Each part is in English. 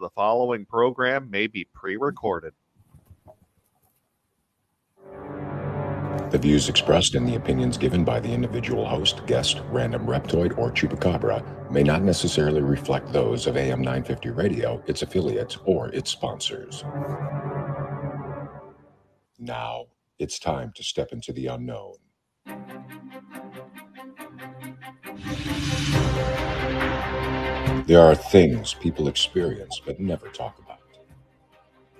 The following program may be pre-recorded. The views expressed and the opinions given by the individual host, guest, random reptoid, or chupacabra may not necessarily reflect those of AM 950 Radio, its affiliates, or its sponsors. Now, it's time to step into the unknown. There are things people experience but never talk about.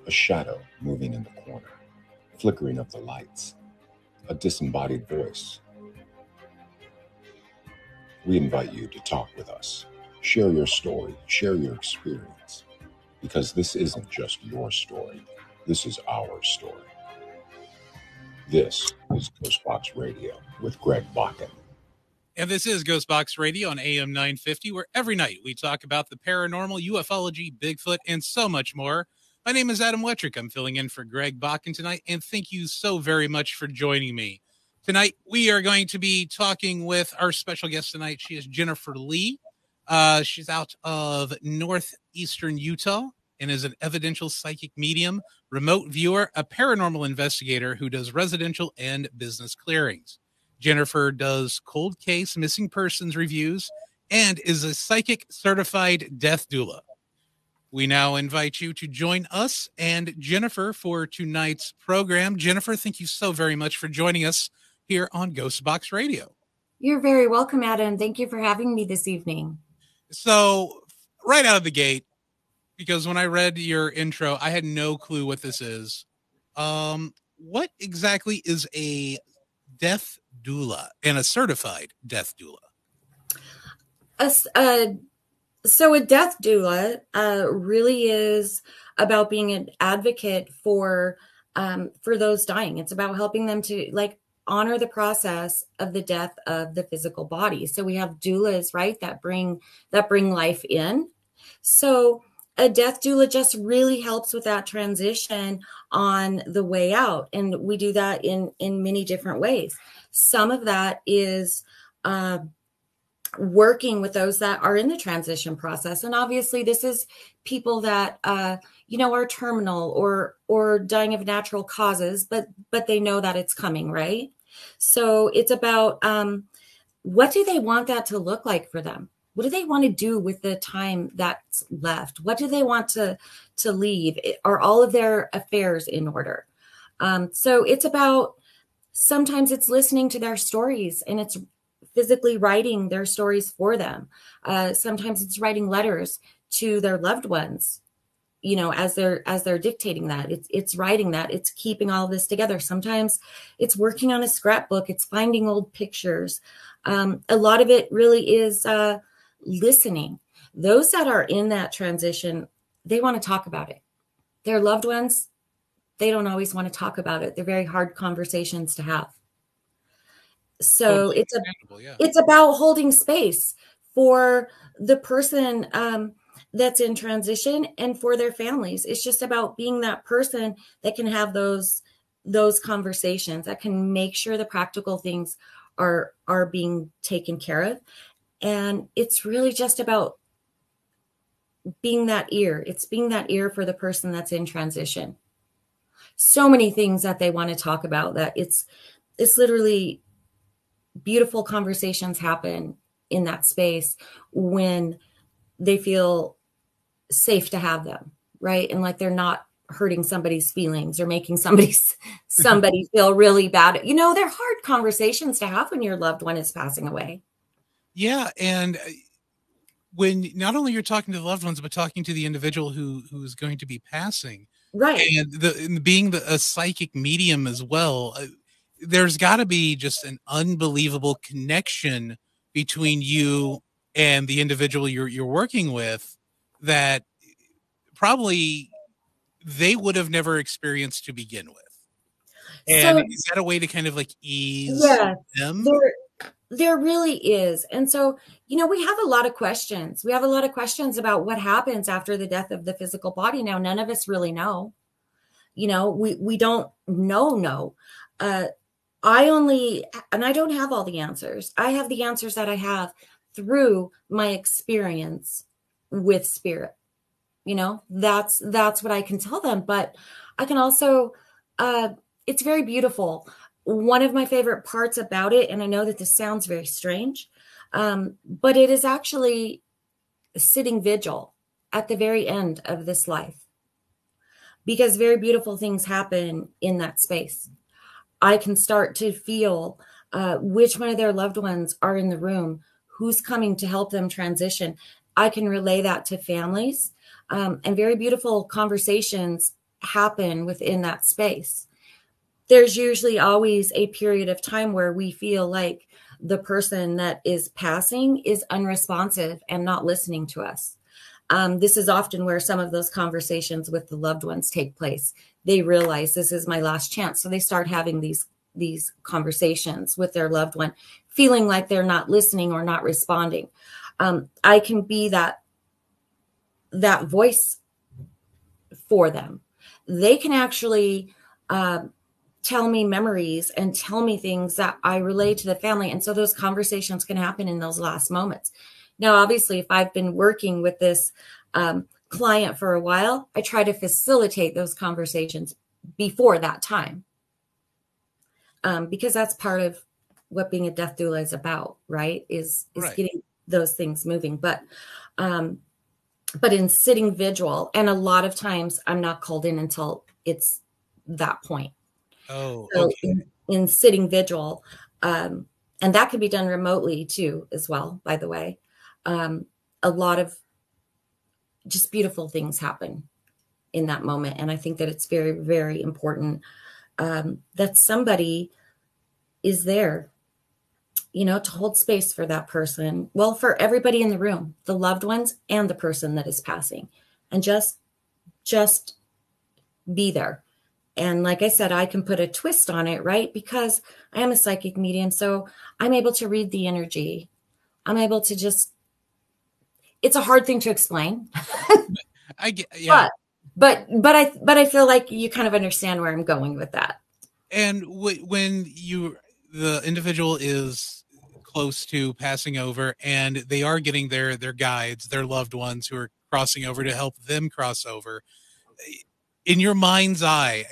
A shadow moving in the corner, flickering of the lights, a disembodied voice. We invite you to talk with us. Share your story, share your experience, because this isn't just your story. This is our story. This is Ghostbox Radio with Greg Bakken. And this is Ghostbox Radio on AM 950, where every night we talk about the paranormal, ufology, Bigfoot, and so much more. My name is Adam Wettrick. I'm filling in for Greg Bakken tonight, and thank you so very much for joining me. Tonight, we are going to be talking with our special guest tonight. She is Jennifer Lee. She's out of northeastern Utah and is an evidential psychic medium, remote viewer, a paranormal investigator who does residential and business clearings. Jennifer does cold case missing persons reviews and is a psychic certified death doula. We now invite you to join us and Jennifer for tonight's program. Jennifer, thank you so very much for joining us here on Ghostbox Radio. You're very welcome, Adam. Thank you for having me this evening. So right out of the gate, because when I read your intro, I had no clue what this is. What exactly is a death doula and a certified death doula? So a death doula really is about being an advocate for those dying. It's about helping them to honor the process of the death of the physical body. So we have doulas, right, that bring life in. So a death doula just really helps with that transition on the way out. And we do that in many different ways. Some of that is working with those that are in the transition process. And obviously this is people that, are terminal or dying of natural causes, but they know that it's coming, right? So it's about what do they want that to look like for them? What do they want to do with the time that's left? What do they want to leave? Are all of their affairs in order? So it's about, sometimes it's listening to their stories and it's physically writing their stories for them. Sometimes it's writing letters to their loved ones, as they're dictating that. It's writing that. It's keeping all of this together. Sometimes it's working on a scrapbook. It's finding old pictures. A lot of it really is listening. Those that are in that transition, they want to talk about it. Their loved ones, they don't always want to talk about it. They're very hard conversations to have. So it's about holding space for the person that's in transition and for their families. It's just about being that person that can have those conversations, that can make sure the practical things are being taken care of. And it's really just about being that ear. It's being that ear for the person that's in transition. So many things that they want to talk about, that it's literally beautiful conversations happen in that space when they feel safe to have them, right? And like they're not hurting somebody's feelings or making somebody feel really bad. They're hard conversations to have when your loved one is passing away. Yeah. And when not only you're talking to the loved ones, but talking to the individual who's going to be passing. Right. And being a psychic medium as well, there's got to be just an unbelievable connection between you and the individual you're working with that probably they would have never experienced to begin with. And is that a way to kind of ease them? There really is. And so, we have a lot of questions. We have a lot of questions about what happens after the death of the physical body. Now, none of us really know. We don't know. I don't have all the answers. I have the answers that I have through my experience with spirit, That's what I can tell them. But I can also, it's very beautiful. One of my favorite parts about it, and I know that this sounds very strange, but it is actually sitting vigil at the very end of this life, because very beautiful things happen in that space. I can start to feel which one of their loved ones are in the room, who's coming to help them transition. I can relay that to families, and very beautiful conversations happen within that space. There's usually always a period of time where we feel like the person that is passing is unresponsive and not listening to us. This is often where some of those conversations with the loved ones take place. They realize this is my last chance. So they start having these conversations with their loved one, feeling like they're not listening or not responding. I can be that voice for them. They can actually tell me memories and tell me things that I relate to the family. And so those conversations can happen in those last moments. Now, obviously, if I've been working with this client for a while, I try to facilitate those conversations before that time, because that's part of what being a death doula is about, right? Is Right. getting those things moving. But in sitting vigil, and a lot of times I'm not called in until it's that point. Oh, So okay. in sitting vigil, and that can be done remotely too, as well, by the way. A lot of just beautiful things happen in that moment. And I think that it's very, very important that somebody is there, to hold space for that person. Well, for everybody in the room, the loved ones and the person that is passing, and just be there. And like I said, I can put a twist on it, right? Because I am a psychic medium. So I'm able to read the energy. I'm able to it's a hard thing to explain. I get, yeah. But I feel like you kind of understand where I'm going with that. And when the individual is close to passing over and they are getting their guides, their loved ones who are crossing over to help them cross over, in your mind's eye,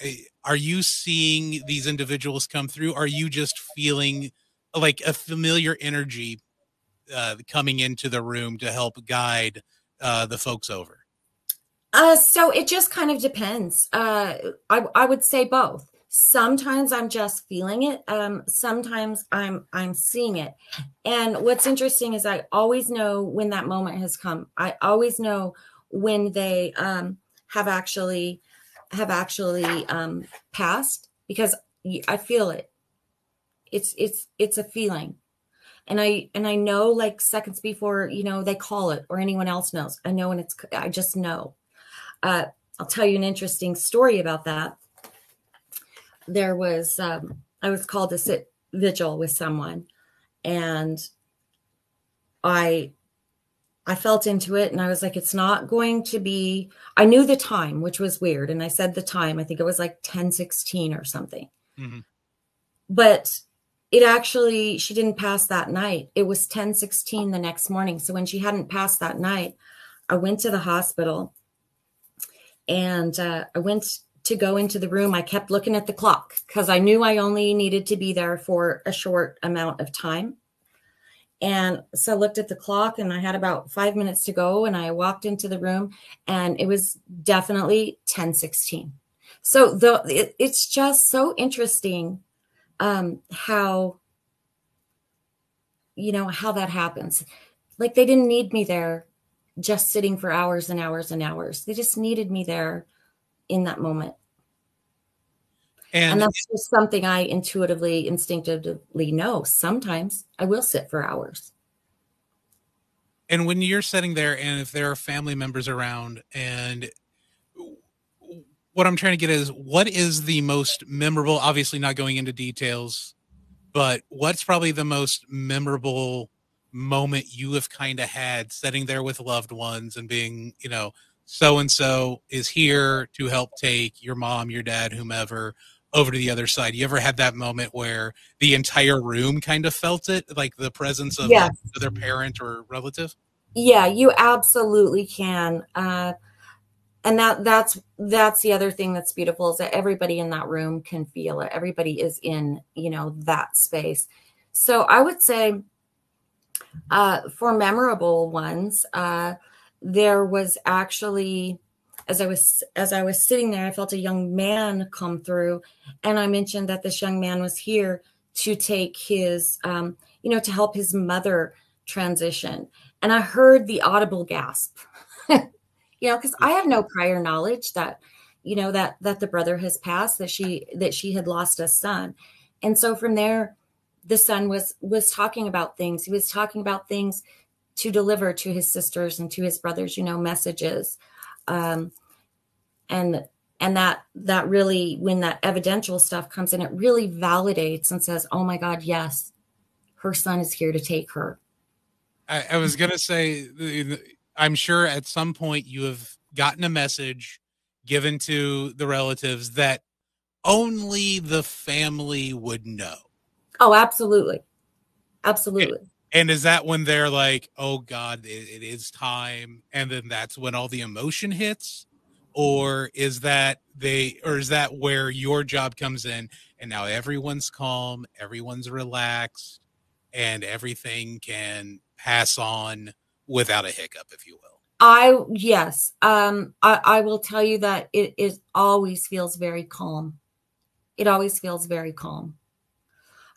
are you seeing these individuals come through? Are you just feeling like a familiar energy coming into the room to help guide the folks over? So it just kind of depends. I would say both. Sometimes I'm just feeling it. Sometimes I'm seeing it. And what's interesting is I always know when that moment has come. I always know when they have actually passed, because I feel it. It's a feeling. And I know, like, seconds before, they call it, or anyone else knows. I know when I just know. I'll tell you an interesting story about that. There was, I was called to sit vigil with someone, and I felt into it, and I was like, it's not going to be, I knew the time, which was weird. And I said the time, I think it was like 10:16 or something. Mm-hmm. But it actually, she didn't pass that night. It was 10:16 the next morning. So when she hadn't passed that night, I went to the hospital, and I went to go into the room. I kept looking at the clock because I knew I only needed to be there for a short amount of time. And so I looked at the clock, and I had about 5 minutes to go, and I walked into the room, and it was definitely 10:16. So it's just so interesting how that happens. Like, they didn't need me there just sitting for hours and hours and hours. They just needed me there in that moment. And that's just something I instinctively know. Sometimes I will sit for hours. And when you're sitting there, and if there are family members around, and what I'm trying to get is, what is the most memorable, obviously not going into details, but what's probably the most memorable moment you have kind of had sitting there with loved ones and being, so-and-so is here to help take your mom, your dad, whomever, over to the other side? You ever had that moment where the entire room kind of felt it, like the presence of their parent or relative? Yeah, you absolutely can. And that's the other thing that's beautiful, is that everybody in that room can feel it. Everybody is in, that space. So I would say, for memorable ones, there was actually, as I was sitting there, I felt a young man come through, and I mentioned that this young man was here to take his, to help his mother transition. And I heard the audible gasp, because I have no prior knowledge that, that the brother has passed, that she had lost a son. And so from there, the son was talking about things. He was talking about things to deliver to his sisters and to his brothers, messages. And that really, when that evidential stuff comes in, it really validates and says, oh my God, yes, her son is here to take her. I was going to say, I'm sure at some point you have gotten a message given to the relatives that only the family would know. Oh, absolutely. Absolutely. And is that when they're like, oh God, it is time? And then that's when all the emotion hits? Or is that where your job comes in and now everyone's calm, everyone's relaxed, and everything can pass on without a hiccup, if you will? Yes. I will tell you that it always feels very calm. It always feels very calm.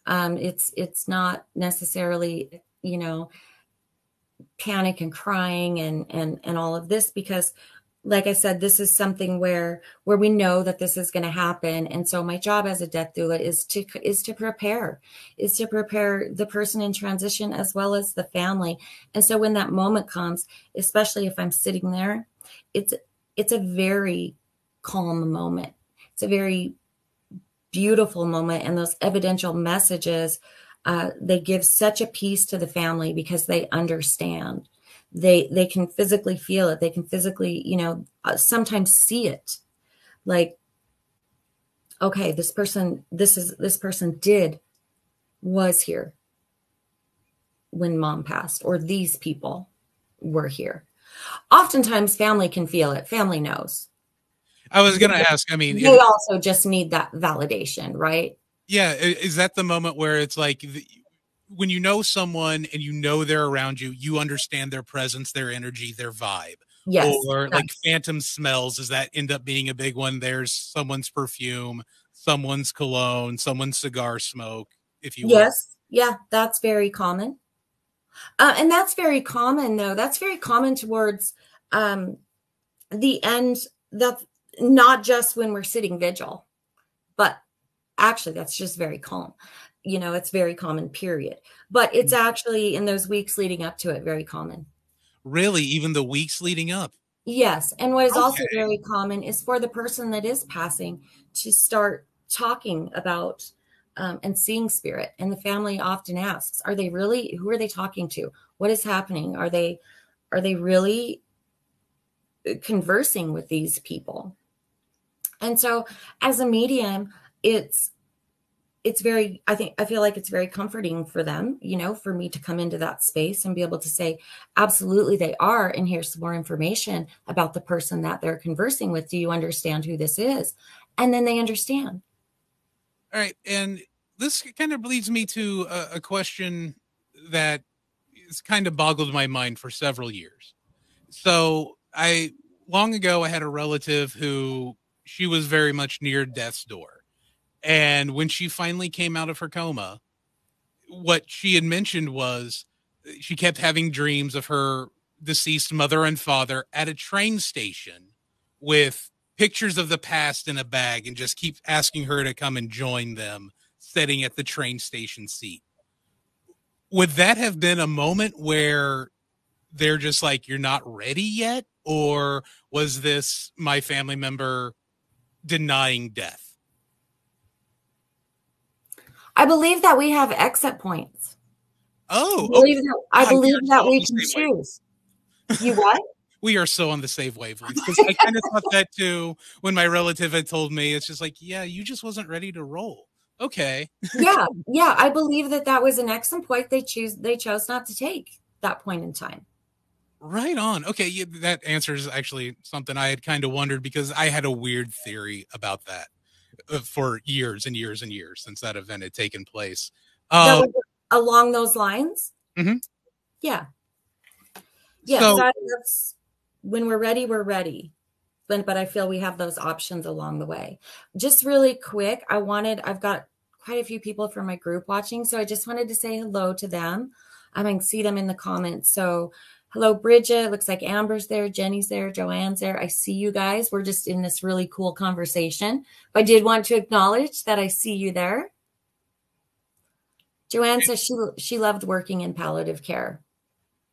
It's not necessarily, panic and crying and all of this, because like I said, this is something where we know that this is going to happen. And so my job as a death doula is to prepare the person in transition as well as the family. And so when that moment comes, especially if I'm sitting there, it's a very calm moment. It's a very beautiful moment. And those evidential messages, they give such a peace to the family because they understand. They can physically feel it. They can physically, sometimes see it. Like, okay, this person was here when mom passed, or these people were here. Oftentimes family can feel it. Family knows. I was going to ask, they also just need that validation, right? Yeah. Is that the moment where it's like, when you know someone and you know they're around you, you understand their presence, their energy, their vibe? Yes. Or like phantom smells, does that end up being a big one? There's someone's perfume, someone's cologne, someone's cigar smoke, if you will. Yes. Yeah, that's very common. And that's very common, though. That's very common towards the end. That's not just when we're sitting vigil, but actually that's just very calm. It's very common, period. But it's actually in those weeks leading up to it, very common. Really? Even the weeks leading up? Yes. And what is also very common is for the person that is passing to start talking about and seeing spirit. And the family often asks, who are they talking to? What is happening? Are they really conversing with these people? And so as a medium, I feel like it's very comforting for them, for me to come into that space and be able to say, absolutely they are. And here's some more information about the person that they're conversing with. Do you understand who this is? And then they understand. All right. And this kind of leads me to a question that has kind of boggled my mind for several years. So long ago, I had a relative who she was very much near death's door. And when she finally came out of her coma, what she had mentioned was she kept having dreams of her deceased mother and father at a train station with pictures of the past in a bag, and just keep asking her to come and join them sitting at the train station seat. Would that have been a moment where they're just like, you're not ready yet? Or was this my family member denying death? I believe that we have exit points. Oh, I believe that we can choose. You what? We are so on the same wavelength, because I kind of thought that too when my relative had told me. It's just like, yeah, you just wasn't ready to roll. Okay. Yeah. I believe that was an excellent point. They chose not to take that point in time. Right on. Okay, that answers actually something I had kind of wondered, because I had a weird theory about that for years and years and years since that event had taken place. That was along those lines? Mm-hmm. Yeah. Yes, so, that's when we're ready. But I feel we have those options along the way. Just really quick, I've got quite a few people from my group watching, so I just wanted to say hello to them. I can see them in the comments. So hello, Bridget. Looks like Amber's there. Jenny's there. Joanne's there. I see you guys. We're just in this really cool conversation. But I did want to acknowledge that I see you there. Joanne says she loved working in palliative care.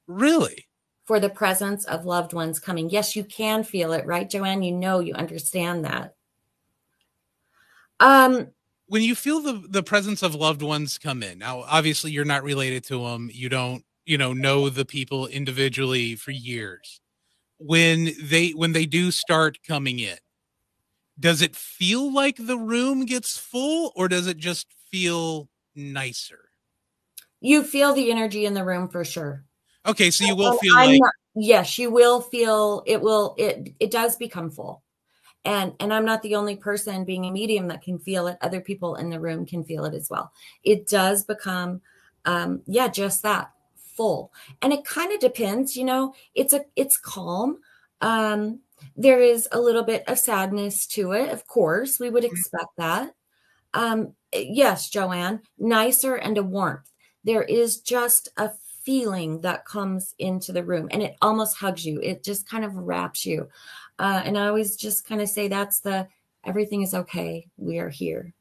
Really? For the presence of loved ones coming. Yes, you can feel it, right, Joanne? You understand that. When you feel the presence of loved ones come in, now, obviously you're not related to them. You don't, know the people individually for years. When they do start coming in, does it feel like the room gets full, or does it just feel nicer? You feel the energy in the room for sure. Okay, so you will feel yes, you will feel it does become full. And I'm not the only person being a medium that can feel it. Other people in the room can feel it as well. It does become, just that, full. And it kind of depends, it's calm. There is a little bit of sadness to it. Of course, we would expect that. Yes, Joanne, nicer and a warmth. There is just a feeling that comes into the room, and it almost hugs you. It just kind of wraps you. And I always just kind of say that's everything is okay. We are here.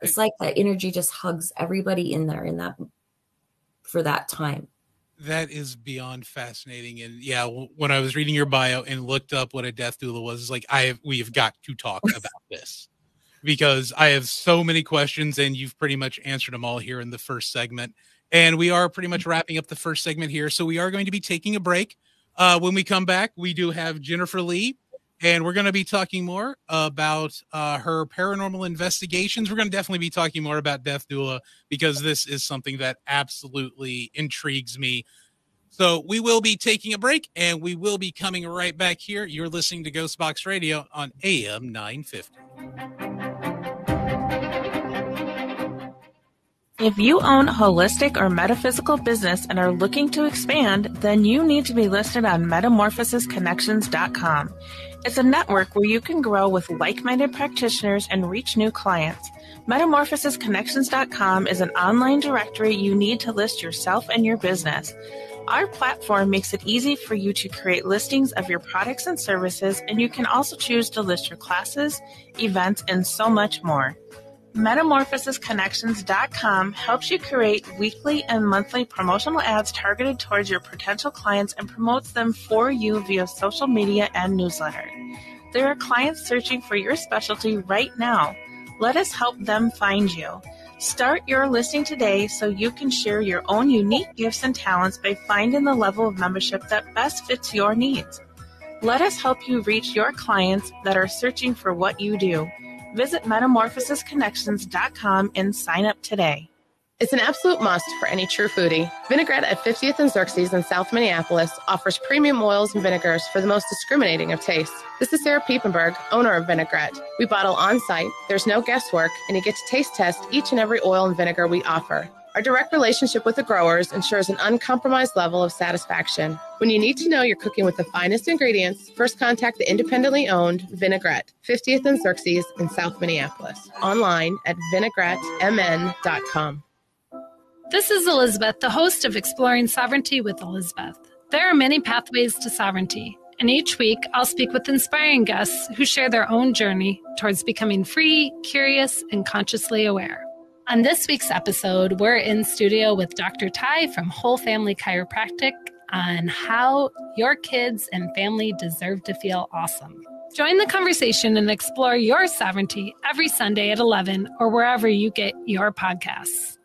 It's like that energy just hugs everybody in there for that time. That is beyond fascinating. And yeah, when I was reading your bio and looked up what a death doula was, it's like, we have got to talk about this, because I have so many questions, and you've pretty much answered them all here in the first segment. And we are pretty much wrapping up the first segment here. So we are going to be taking a break. When we come back, we do have Jennifer Lee, and we're going to be talking more about her paranormal investigations. We're going to definitely be talking more about death doula, because this is something that absolutely intrigues me. So we will be taking a break, and we will be coming right back here. You're listening to Ghostbox Radio on AM 950. If you own a holistic or metaphysical business and are looking to expand, then you need to be listed on metamorphosisconnections.com. It's a network where you can grow with like-minded practitioners and reach new clients. Metamorphosisconnections.com is an online directory you need to list yourself and your business. Our platform makes it easy for you to create listings of your products and services, and you can also choose to list your classes, events, and so much more. Metamorphosisconnections.com helps you create weekly and monthly promotional ads targeted towards your potential clients and promotes them for you via social media and newsletter. There are clients searching for your specialty right now. Let us help them find you. Start your listing today so you can share your own unique gifts and talents by finding the level of membership that best fits your needs. Let us help you reach your clients that are searching for what you do. Visit metamorphosisconnections.com and sign up today. It's an absolute must for any true foodie. Vinaigrette at 50th and Xerxes in South Minneapolis offers premium oils and vinegars for the most discriminating of tastes. This is Sarah Piepenberg, owner of Vinaigrette. We bottle on-site, there's no guesswork, and you get to taste test each and every oil and vinegar we offer. Our direct relationship with the growers ensures an uncompromised level of satisfaction. When you need to know you're cooking with the finest ingredients, first contact the independently owned Vinaigrette, 50th and Xerxes in South Minneapolis. Online at vinaigrettemn.com. This is Elizabeth, the host of Exploring Sovereignty with Elizabeth. There are many pathways to sovereignty, and each week I'll speak with inspiring guests who share their own journey towards becoming free, curious, and consciously aware. On this week's episode, we're in studio with Dr. Ty from Whole Family Chiropractic on how your kids and family deserve to feel awesome. Join the conversation and explore your sovereignty every Sunday at 11 or wherever you get your podcasts.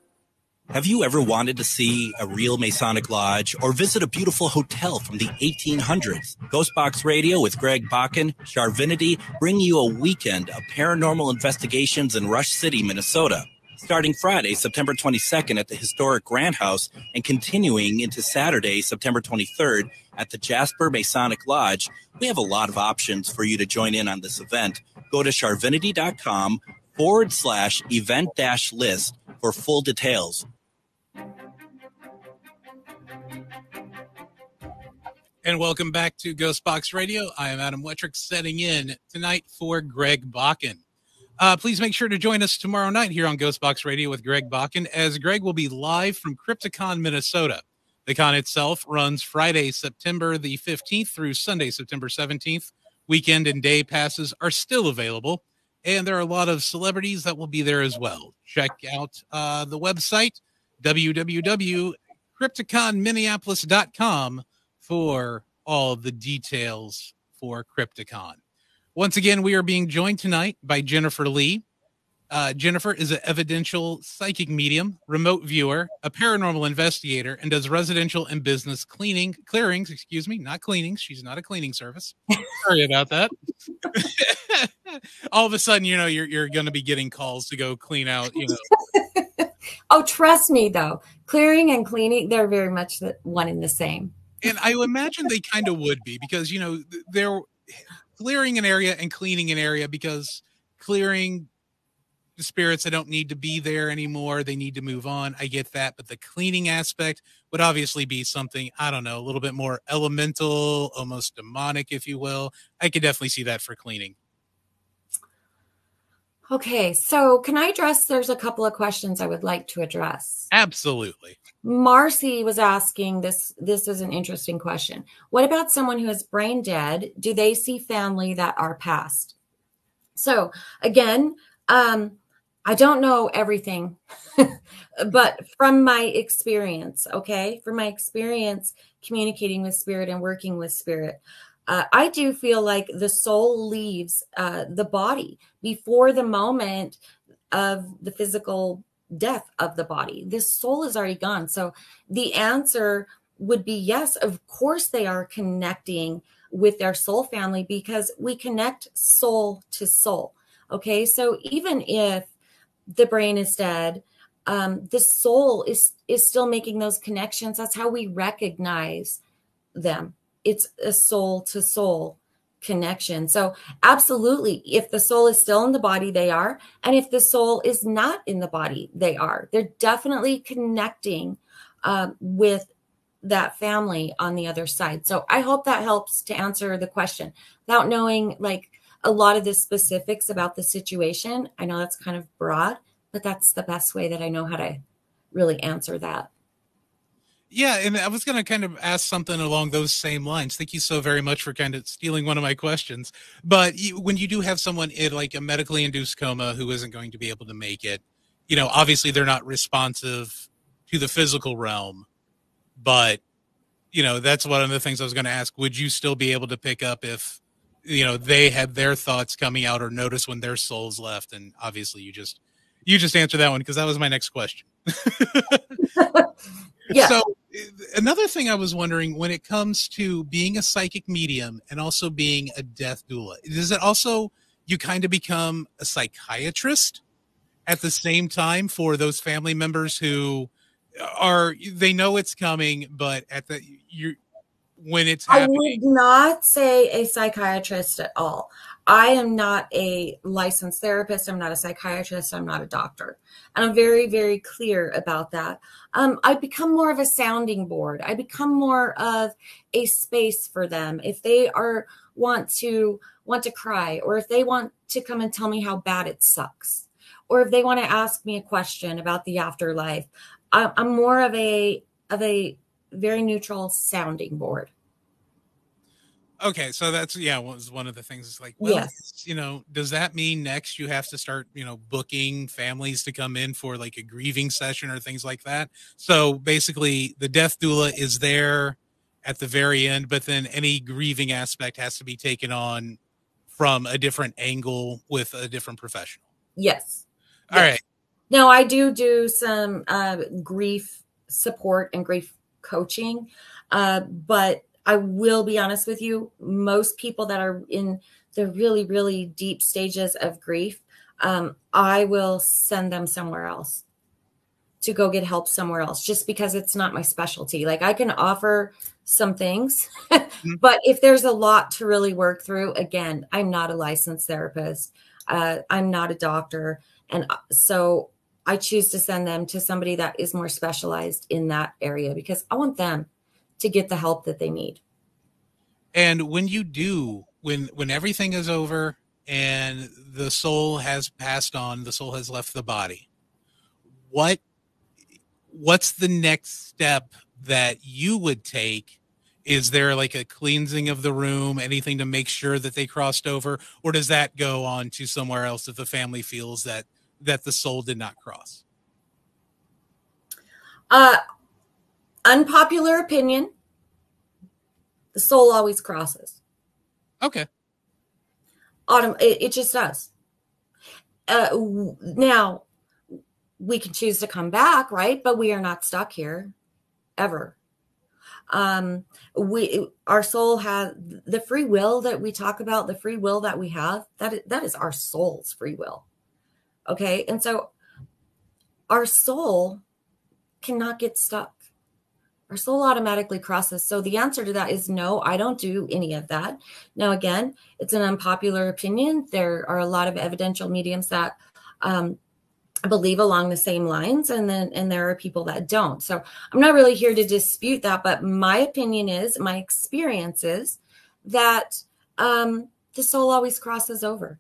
Have you ever wanted to see a real Masonic lodge or visit a beautiful hotel from the 1800s? Ghostbox Radio with Greg Bakken, Charvinity bring you a weekend of paranormal investigations in Rush City, Minnesota. starting Friday, September 22nd at the historic Grant House and continuing into Saturday, September 23rd at the Jasper Masonic Lodge. We have a lot of options for you to join in on this event. Go to charvinity.com/event-list for full details. And welcome back to Ghostbox Radio. I am Adam Wettrick, setting in tonight for Greg Bakken. Please make sure to join us tomorrow night here on Ghostbox Radio with Greg Bakken, as Greg will be live from Crypticon, Minnesota. The con itself runs Friday, September the 15th through Sunday, September 17th. Weekend and day passes are still available, and there are a lot of celebrities that will be there as well. Check out the website, www.crypticonminneapolis.com, for all of the details for Crypticon. Once again, we are being joined tonight by Jennifer Lee. Jennifer is an evidential psychic medium, remote viewer, a paranormal investigator, and does residential and business clearings, not cleanings. She's not a cleaning service. Sorry about that. All of a sudden, you're going to be getting calls to go clean out, Oh, trust me, though. Clearing and cleaning, they're very much one and the same. And I imagine they kind of would be, because, they're clearing an area and cleaning an area, because clearing the spirits that don't need to be there anymore, they need to move on. I get that. But the cleaning aspect would obviously be something, I don't know, a little bit more elemental, almost demonic, if you will. I could definitely see that for cleaning. Okay, so can I address, there's a couple of questions I would like to address. Absolutely. Marcy was asking, this is an interesting question. What about someone who is brain dead? Do they see family that are passed? So again, I don't know everything, but from my experience, communicating with spirit and working with spirit, I do feel like the soul leaves the body before the moment of the physical death of the body. This soul is already gone. So the answer would be yes, of course they are connecting with their soul family, because we connect soul to soul. Okay, so even if the brain is dead, the soul is still making those connections. That's how we recognize them. It's a soul to soul connection. So absolutely, if the soul is still in the body, they are. And if the soul is not in the body, they are. They're definitely connecting with that family on the other side. So I hope that helps to answer the question without knowing like a lot of the specifics about the situation. I know that's kind of broad, but that's the best way that I know how to really answer that. Yeah, and I was going to kind of ask something along those same lines. Thank you so very much for kind of stealing one of my questions. But when you do have someone in like a medically induced coma who isn't going to be able to make it, obviously they're not responsive to the physical realm. But, that's one of the things I was going to ask. Would you still be able to pick up if, they had their thoughts coming out or notice when their souls left? And obviously you just answered that one, because that was my next question. Yeah. So another thing I was wondering, when it comes to being a psychic medium and also being a death doula, does it also, you kind of become a psychiatrist at the same time for those family members who they know it's coming, but when it's happening? I would not say a psychiatrist at all. I am not a licensed therapist. I'm not a psychiatrist. I'm not a doctor. And I'm very, very clear about that. I become more of a sounding board. I become more of a space for them. If they want to cry, or if they want to come and tell me how bad it sucks, or if they want to ask me a question about the afterlife, I'm more of a very neutral sounding board. Okay, so that's was one of the things. It's like, well, yes. Does that mean next you have to start, booking families to come in for like a grieving session or things like that? So basically, the death doula is there at the very end, but then any grieving aspect has to be taken on from a different angle with a different professional. Yes. All right. Now, I do some grief support and grief coaching, but I will be honest with you, most people that are in the really, really deep stages of grief I will send them somewhere else to go get help somewhere else, just because it's not my specialty. Like, I can offer some things, but if there's a lot to really work through, again, I'm not a licensed therapist. I'm not a doctor. And so I choose to send them to somebody that is more specialized in that area, because I want them to get the help that they need. And when you do, when everything is over and the soul has passed on, the soul has left the body, what's the next step that you would take? Is there like a cleansing of the room, anything to make sure that they crossed over, or does that go on to somewhere else if the family feels that the soul did not cross? Unpopular opinion, the soul always crosses. Okay. It just does. Now, we can choose to come back, right? But we are not stuck here ever. Our soul has the free will that we talk about, the free will that we have, that is our soul's free will. Okay. And so our soul cannot get stuck. Our soul automatically crosses. So the answer to that is no, I don't do any of that. Now, again, it's an unpopular opinion. There are a lot of evidential mediums that, believe along the same lines, and there are people that don't. So I'm not really here to dispute that, but my opinion is, my experience is that the soul always crosses over.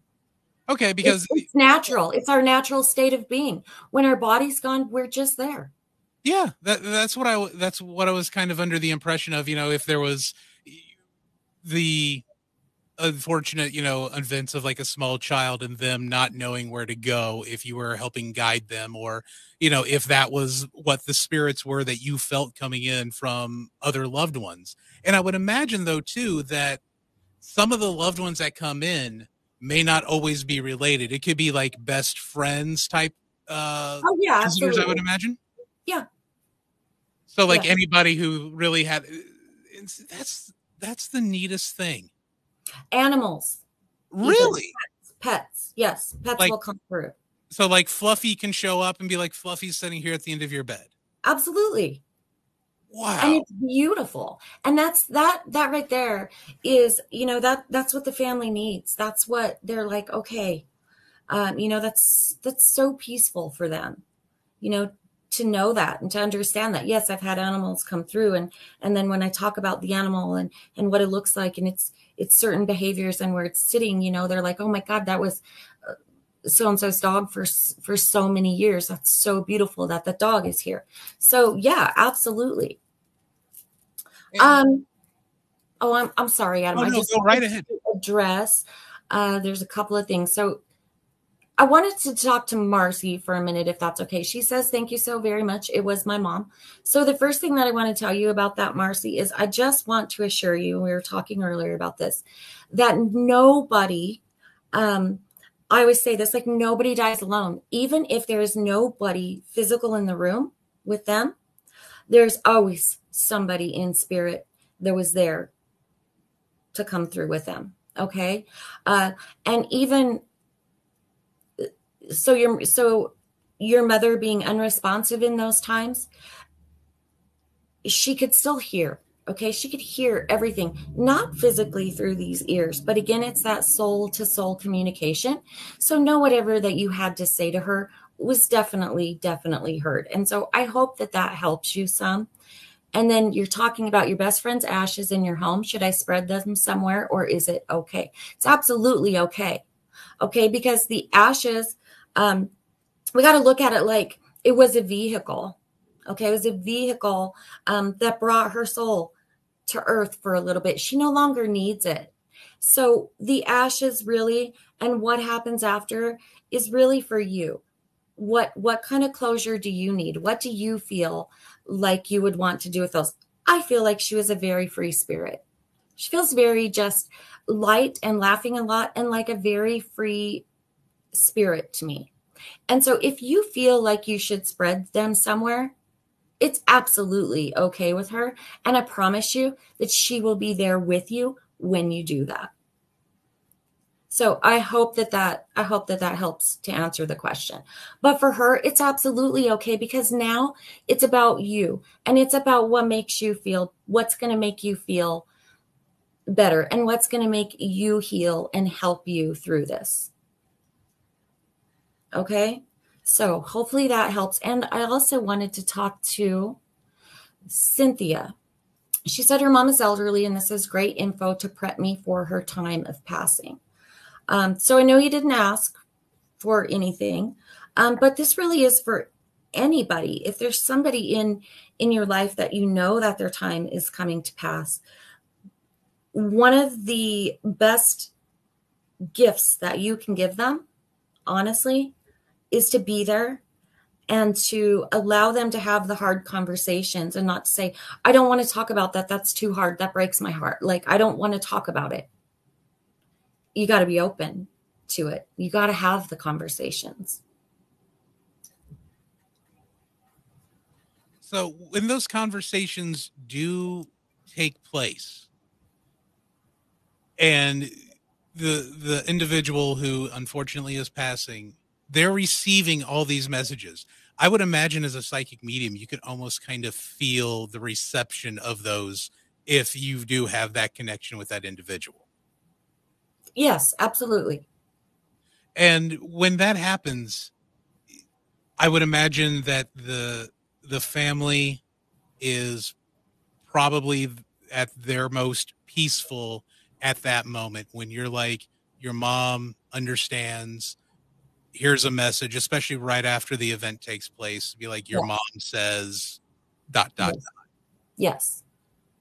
Okay, because it's natural. It's our natural state of being. When our body's gone, we're just there. Yeah, that's what I was kind of under the impression of. If there was the unfortunate, events of like a small child and them not knowing where to go, if you were helping guide them, or, if that was what the spirits were that you felt coming in from other loved ones. And I would imagine, though, too, that some of the loved ones that come in may not always be related. It could be like best friends type visitors, absolutely. I would imagine. Yeah. So like anybody who really had, that's the neatest thing. Animals. Really? Pets. Yes. Pets will come through. So like Fluffy can show up and be like, Fluffy's sitting here at the end of your bed. Absolutely. Wow. And it's beautiful. And that right there is, that's what the family needs. That's what they're like, okay. That's so peaceful for them, to know that and to understand that. Yes, I've had animals come through, and then when I talk about the animal and what it looks like, and it's certain behaviors and where it's sitting, they're like, oh my God, that was so-and-so's dog for so many years. That's so beautiful that the dog is here. So yeah, absolutely. I'm sorry, Adam. I just go right ahead. Address. There's a couple of things. So I wanted to talk to Marcy for a minute, if that's okay. She says, thank you so very much. It was my mom. So the first thing that I want to tell you about that, Marcy, is I just want to assure you, we were talking earlier about this, that nobody, I always say this, like, nobody dies alone. Even if there is nobody physical in the room with them, there's always somebody in spirit that was there to come through with them. Okay. And even so your mother being unresponsive in those times, she could still hear. Okay. She could hear everything, not physically through these ears, but again, it's that soul to soul communication. So know whatever that you had to say to her was definitely heard. And so I hope that helps you some. And then you're talking about your best friend's ashes in your home. Should I spread them somewhere, or is it okay? It's absolutely okay. Okay. Because the ashes, we got to look at it like it was a vehicle. Okay. It was a vehicle that brought her soul to earth for a little bit. She no longer needs it. So the ashes really, and what happens after, is really for you. What kind of closure do you need? What do you feel like you would want to do with those? I feel like she was a very free spirit. She feels very just light and laughing a lot and like a very free spirit to me. And so if you feel like you should spread them somewhere, it's absolutely okay with her. And I promise you that she will be there with you when you do that. So I hope that helps to answer the question. But for her, it's absolutely okay, because now it's about you, and it's about what makes you feel, what's going to make you feel better, and what's going to make you heal and help you through this. Okay? So hopefully that helps. And I also wanted to talk to Cynthia. She said her mom is elderly, and this is great info to prep me for her time of passing. So I know you didn't ask for anything, but this really is for anybody. If there's somebody in your life that you know that their time is coming to pass, one of the best gifts that you can give them, honestly, is to be there and to allow them to have the hard conversations, and not to say, I don't want to talk about that. That's too hard. That breaks my heart. Like, I don't want to talk about it. You got to be open to it. You got to have the conversations. So when those conversations do take place, and the individual who unfortunately is passing, they're receiving all these messages. I would imagine as a psychic medium, you could almost kind of feel the reception of those if you do have that connection with that individual. Yes, absolutely. And when that happens, I would imagine that the family is probably at their most peaceful at that moment, when you're like, your mom understands, here's a message, especially right after the event takes place. Be like, your mom says ... Yes.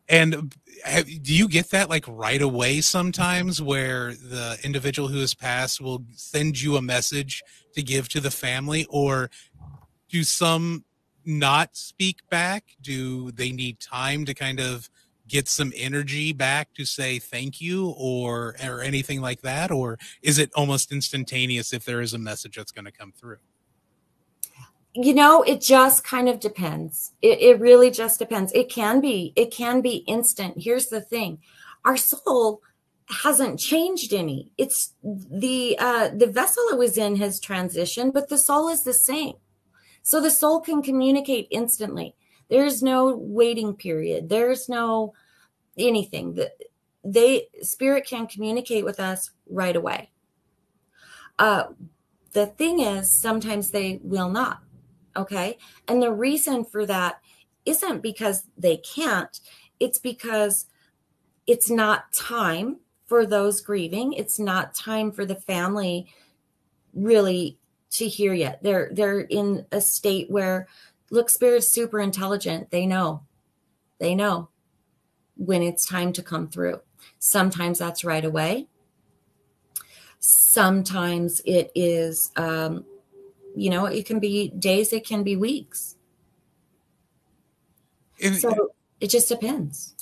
And do you get that like right away sometimes, where the individual who has passed will send you a message to give to the family? Or do some not speak back? Do they need time to kind of get some energy back to say thank you, or anything like that? Or is it almost instantaneous if there is a message that's going to come through? You know, it just kind of depends. It really just depends. It can be instant. Here's the thing. Our soul hasn't changed any. It's the vessel it was in has transitioned, but the soul is the same. So the soul can communicate instantly. There's no waiting period. There's no anything. Spirit can communicate with us right away. The thing is, sometimes they will not. Okay. And the reason for that isn't because they can't. It's because it's not time for those grieving. It's not time for the family really to hear yet. They're in a state where, look, Spirit's super intelligent. They know when it's time to come through. Sometimes that's right away. Sometimes it is, it can be days, it can be weeks. So it just depends.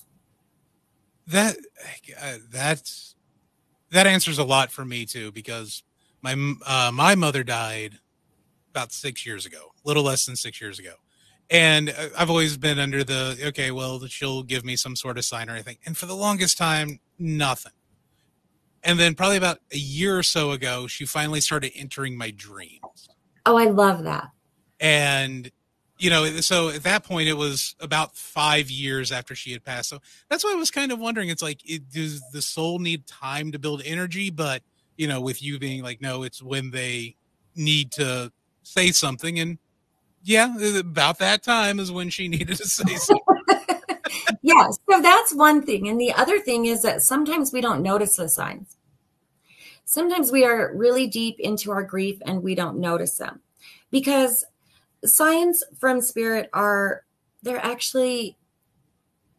That answers a lot for me too, because my mother died about 6 years ago, a little less than 6 years ago. And I've always been under the, okay, well, she'll give me some sort of sign or anything. And for the longest time, nothing. And then probably about a year or so ago, she finally started entering my dreams. Oh, I love that. And, so at that point, it was about 5 years after she had passed. So that's why I was kind of wondering, it's like, does the soul need time to build energy? But, with you being like, no, it's when they need to say something. And yeah, about that time is when she needed to say something. Yeah, so that's one thing. And the other thing is that sometimes we don't notice the signs. Sometimes we are really deep into our grief and we don't notice them, because signs from Spirit they're actually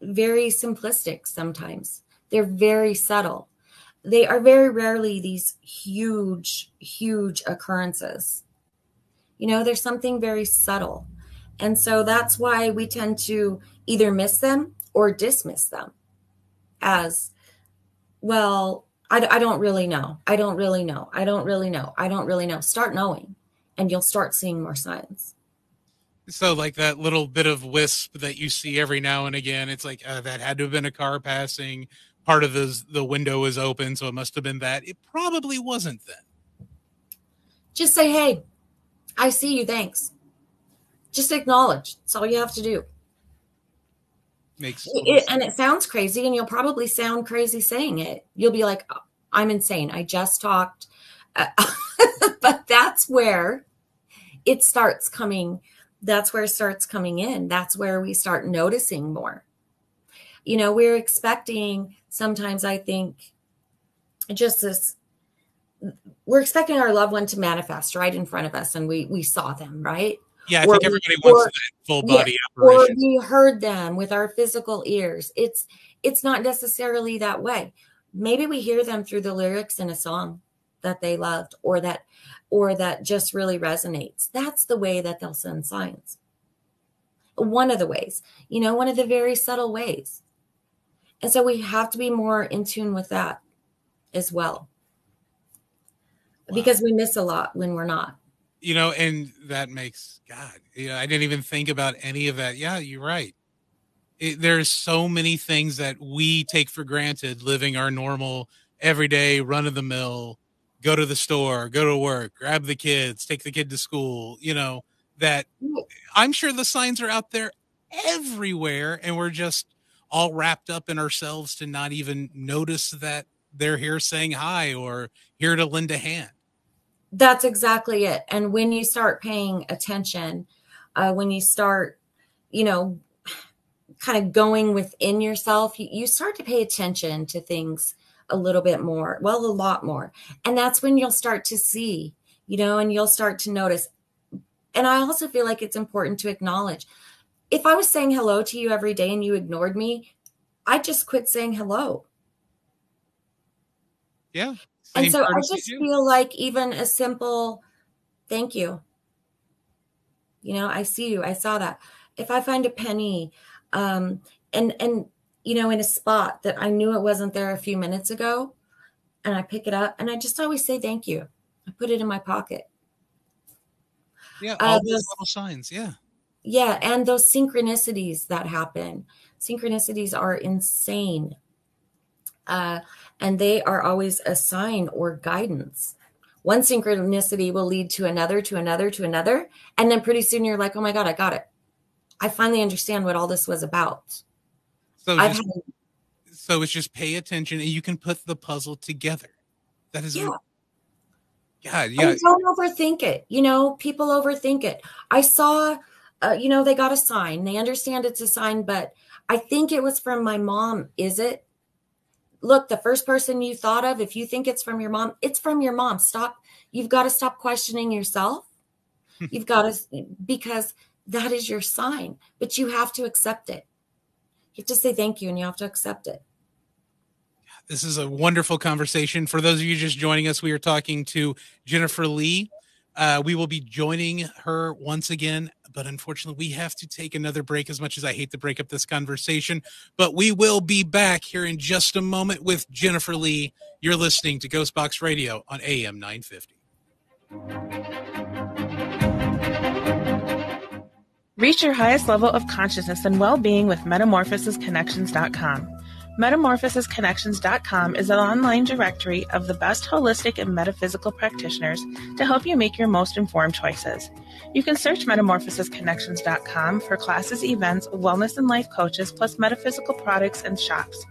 very simplistic sometimes. They're very subtle. They are very rarely these huge, huge occurrences. There's something very subtle. And so that's why we tend to either miss them or dismiss them as, well, I don't really know. I don't really know. I don't really know. I don't really know. Start knowing, and you'll start seeing more signs. So like that little bit of wisp that you see every now and again, it's like, that had to have been a car passing, part of the window is open, so it must have been that. It probably wasn't then. Just say, hey, I see you, thanks. Just acknowledge. That's all you have to do. And it sounds crazy, and you'll probably sound crazy saying it. You'll be like, oh, I'm insane. I just talked. But that's where it starts coming. That's where it starts coming in. That's where we start noticing more. You know, we're expecting sometimes, I think, we're expecting our loved one to manifest right in front of us, and we saw them, right? Yeah, I think everybody wants that full body apparition. Or we heard them with our physical ears. It's not necessarily that way. Maybe we hear them through the lyrics in a song that they loved, or that just really resonates. That's the way that they'll send signs. One of the ways, you know, one of the very subtle ways. And so we have to be more in tune with that as well. Wow. Because we miss a lot when we're not. You know, and that makes, God, you know, I didn't even think about any of that. Yeah, you're right. There's so many things that we take for granted living our normal, everyday, run-of-the-mill, go to the store, go to work, grab the kids, take the kid to school, you know, that I'm sure the signs are out there everywhere, and we're just all wrapped up in ourselves to not even notice that they're here saying hi or here to lend a hand. That's exactly it. And when you start paying attention, when you start, you know, kind of going within yourself, you start to pay attention to things a little bit more, well, a lot more. And that's when you'll start to see, you know, and you'll start to notice. And I also feel like it's important to acknowledge, if I was saying hello to you every day and you ignored me, I'd just quit saying hello. Yeah. And so I just feel like even a simple thank you. You know, I see you. I saw that. If I find a penny and you know, in a spot that I knew it wasn't there a few minutes ago, and I pick it up, and I just always say thank you. I put it in my pocket. Yeah, all those little signs. Yeah. Yeah, and those synchronicities that happen. Synchronicities are insane. And they are always a sign or guidance. One synchronicity will lead to another, to another, to another. And then pretty soon you're like, oh my God, I got it. I finally understand what all this was about. So it's just pay attention, and you can put the puzzle together. That is, God, yeah. And don't overthink it. You know, people overthink it. I saw, you know, they got a sign. They understand it's a sign, but I think it was from my mom. Is it? Look, the first person you thought of, if you think it's from your mom, it's from your mom. Stop. You've got to stop questioning yourself. You've got to, because that is your sign, but you have to accept it. You have to say thank you, and you have to accept it. This is a wonderful conversation. For those of you just joining us, we are talking to Jennifer Lee. We will be joining her once again, but unfortunately we have to take another break, as much as I hate to break up this conversation. But we will be back here in just a moment with Jennifer Lee. You're listening to Ghostbox Radio on AM 950. Reach your highest level of consciousness and well-being with MetamorphosisConnections.com. MetamorphosisConnections.com is an online directory of the best holistic and metaphysical practitioners to help you make your most informed choices. You can search MetamorphosisConnections.com for classes, events, wellness and life coaches, plus metaphysical products and shops.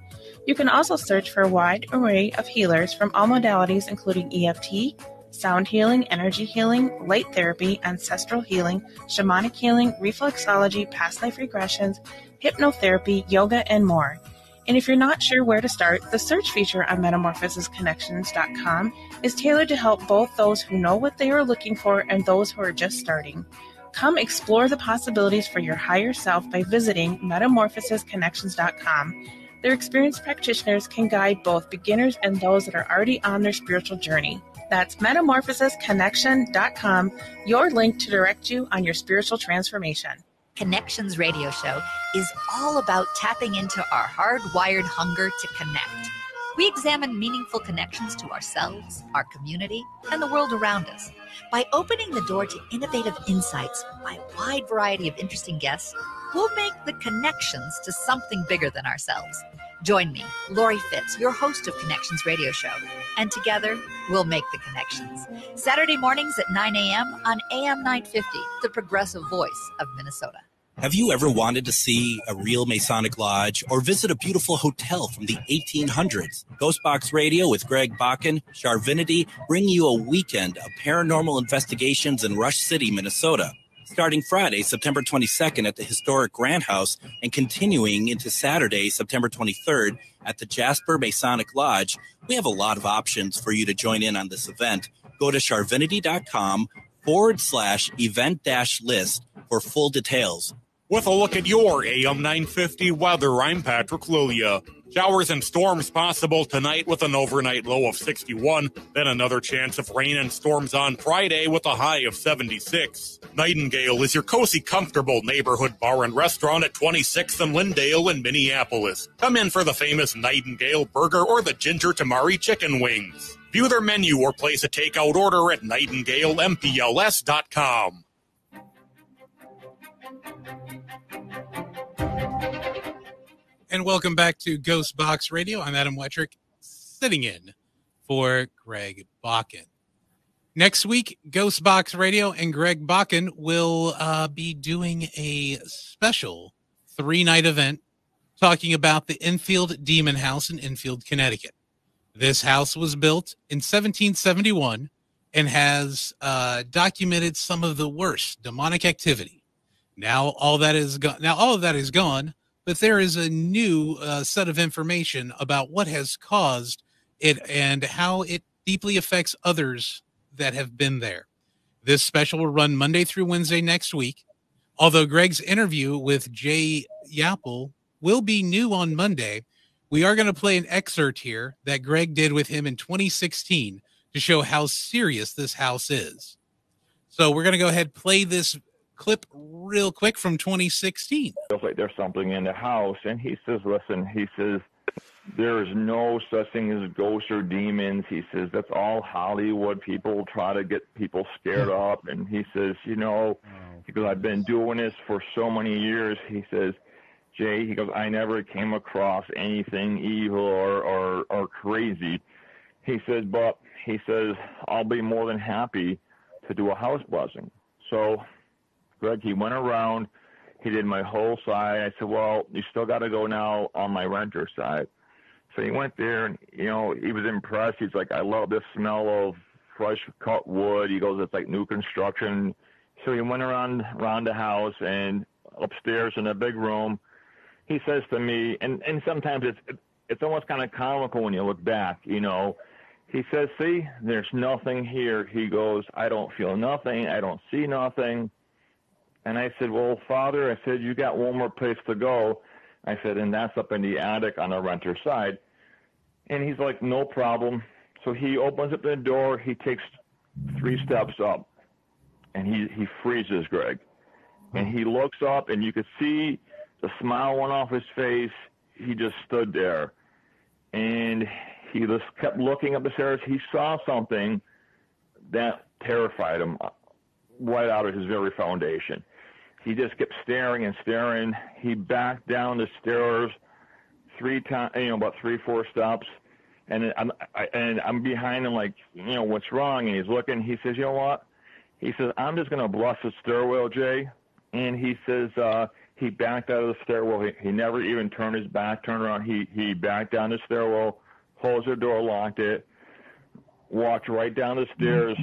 You can also search for a wide array of healers from all modalities, including EFT, sound healing, energy healing, light therapy, ancestral healing, shamanic healing, reflexology, past life regressions, hypnotherapy, yoga, and more. And if you're not sure where to start, the search feature on MetamorphosisConnections.com is tailored to help both those who know what they are looking for and those who are just starting. Come explore the possibilities for your higher self by visiting MetamorphosisConnections.com. Their experienced practitioners can guide both beginners and those that are already on their spiritual journey. That's MetamorphosisConnection.com, your link to direct you on your spiritual transformation. Connections Radio Show is all about tapping into our hardwired hunger to connect. We examine meaningful connections to ourselves, our community, and the world around us. By opening the door to innovative insights by a wide variety of interesting guests, we'll make the connections to something bigger than ourselves. Join me, Lori Fitz, your host of Connections Radio Show, and together we'll make the connections. Saturday mornings at 9 a.m. on AM 950, the progressive voice of Minnesota. Have you ever wanted to see a real Masonic Lodge or visit a beautiful hotel from the 1800s? Ghostbox Radio with Greg Bakken, Charvinity, bring you a weekend of paranormal investigations in Rush City, Minnesota. Starting Friday, September 22nd at the historic Grant House and continuing into Saturday, September 23rd at the Jasper Masonic Lodge, we have a lot of options for you to join in on this event. Go to charvinity.com/event-list for full details. With a look at your AM 950 weather, I'm Patrick Lilia. Showers and storms possible tonight with an overnight low of 61. Then another chance of rain and storms on Friday with a high of 76. Nightingale is your cozy, comfortable neighborhood bar and restaurant at 26th and Lyndale in Minneapolis. Come in for the famous Nightingale burger or the ginger tamari chicken wings. View their menu or place a takeout order at nightingalempls.com. And welcome back to Ghostbox Radio. I'm Adam Wettrick, sitting in for Greg Bakken. Next week, Ghostbox Radio and Greg Bakken will be doing a special 3-night event talking about the Enfield Demon House in Enfield, Connecticut. This house was built in 1771 and has documented some of the worst demonic activity. Now all of that is gone. But there is a new set of information about what has caused it and how it deeply affects others that have been there. This special will run Monday through Wednesday next week. Although Greg's interview with Jay Yapple will be new on Monday, we are going to play an excerpt here that Greg did with him in 2016 to show how serious this house is. So we're going to go ahead and play this clip real quick from 2016. Feels like there's something in the house, and he says, listen, he says, there's no such thing as ghosts or demons. He says, that's all Hollywood. People try to get people scared up. And he says, you know, because I've been doing this for so many years, he says, Jay, he goes, I never came across anything evil or crazy. He says, but he says, I'll be more than happy to do a house blessing. So Greg, he went around, he did my whole side. I said, well, you still got to go now on my renter side. So he went there, and, you know, he was impressed. He's like, I love the smell of fresh cut wood. He goes, it's like new construction. So he went around the house, and upstairs in a big room, he says to me, and sometimes it's almost kind of comical when you look back, you know. He says, see, there's nothing here. He goes, I don't feel nothing. I don't see nothing. And I said, well, Father, I said, you got one more place to go. I said, and that's up in the attic on the renter side. And he's like, no problem. So he opens up the door. He takes 3 steps up, and he freezes, Greg. And he looks up, and you could see the smile went off his face. He just stood there. And he just kept looking up the stairs. He saw something that terrified him right out of his very foundation. He just kept staring and staring. He backed down the stairs 3 times, you know, about 3-4 steps. And I'm behind him like, you know, what's wrong? And he's looking. He says, you know what? He says, I'm just going to bless the stairwell, Jay. And he says he backed out of the stairwell. He never even turned his back, turned around. He backed down the stairwell, closed the door, locked it, walked right down the stairs,